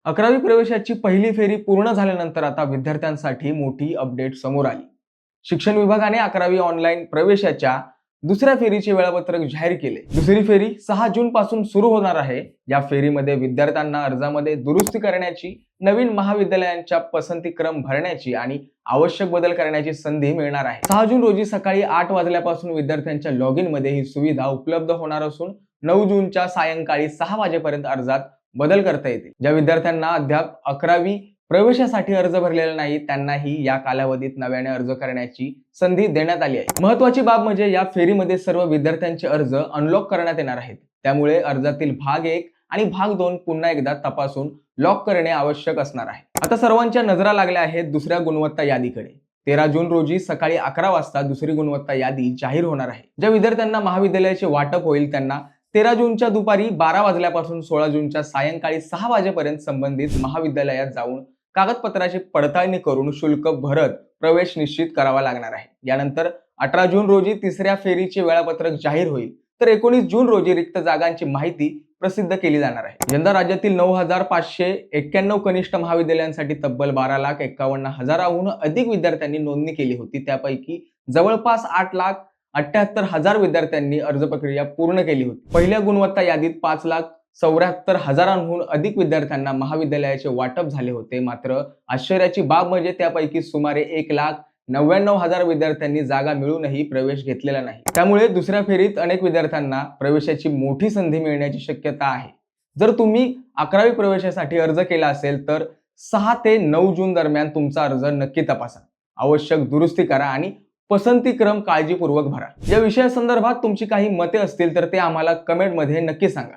11वी प्रवेशाची पहिली फेरी पूर्ण झाल्यानंतर आता विद्यार्थ्यांसाठी मोठी अपडेट समोर आली. शिक्षण विभागाने 11वी ऑनलाईन प्रवेशाच्या दुसऱ्या फेरीचे वेळापत्रक जाहीर केले. दुसरी फेरी 6 जून पासून सुरू होणार आहे. या फेरीमध्ये विद्यार्थ्यांना अर्जामध्ये दुरुस्ती करण्याची, नवीन महाविद्यालयांच्या पसंतीक्रम भरण्याची आणि आवश्यक बदल करण्याची संधी मिळणार आहे. 6 जून रोजी सकाळी 8 वाजल्यापासून विद्यार्थ्यांच्या लॉग इन मध्ये ही सुविधा उपलब्ध होणार असून 9 जूनच्या सायंकाळी 6 वाजेपर्यंत अर्जात बदल करता येतील. ज्या विद्यार्थ्यांना अद्याप 11वी प्रवेशासाठी अर्ज भरलेला नाही त्यांनाही या कालावधीत नव्याने अर्ज करण्याची संधी देण्यात आली आहे. महत्त्वाची बाब म्हणजे या फेरीमध्ये सर्व विद्यार्थ्यांचे अर्ज अनलॉक करण्यात येणार आहेत. त्यामुळे अर्जातील भाग 1 आणि भाग 2 पुन्हा एकदा तपासून लॉक करणे आवश्यक असणार आहे. आता सर्वांच्या नजरा लागल्या आहेत दुसऱ्या गुणवत्ता यादीकडे. 13 जून रोजी सकाळी 11 वाजता दुसरी गुणवत्ता यादी जाहीर होणार आहे. ज्या विद्यार्थ्यांना महाविद्यालयाचे वाटप होईल त्यांना 13 जूनच्या दुपारी 12 वाजल्यापासून 16 जूनच्या सायंकाळी 6 वाजेपर्यंत संबंधित महाविद्यालयात जाऊन कागदपत्राची पडताळणी करून शुल्क भरत प्रवेश निश्चित करावा लागणार आहे. यानंतर 18 जून रोजी तिसऱ्या फेरीचे वेळापत्रक जाहीर होईल, तर 19 जून रोजी रिक्त जागांची माहिती प्रसिद्ध केली जाणार आहे. यंदा राज्यातील 9,591 कनिष्ठ महाविद्यालयांसाठी तब्बल 12,51,000हून अधिक विद्यार्थ्यांनी नोंदणी केली होती. त्यापैकी जवळपास 8,78,000 विद्यार्थ्यांनी अर्ज प्रक्रिया पूर्ण केली होती. पहिल्या गुणवत्ता यादीत 5,74,000हून अधिक विद्यार्थ्यांना महाविद्यालयाचे वाटप झाले होते. मात्र आश्चर्याची बाब म्हणजे त्यापैकी सुमारे 1,99,000 विद्यार्थ्यांनी जागा मिळूनही प्रवेश घेतलेला नाही. त्यामुळे दुसऱ्या फेरीत अनेक विद्यार्थ्यांना प्रवेशाची मोठी संधी मिळण्याची शक्यता आहे. जर तुम्ही 11वी प्रवेशासाठी अर्ज केला असेल तर 6 ते 9 जून दरम्यान तुमचा अर्ज नक्की तपासा. आवश्यक दुरुस्ती करा आणि पसंतीक्रम काळजीपूर्वक भरा. या विषयासंदर्भात तुमची काही मते असतील तर ते आम्हाला कमेंटमध्ये नक्की सांगा.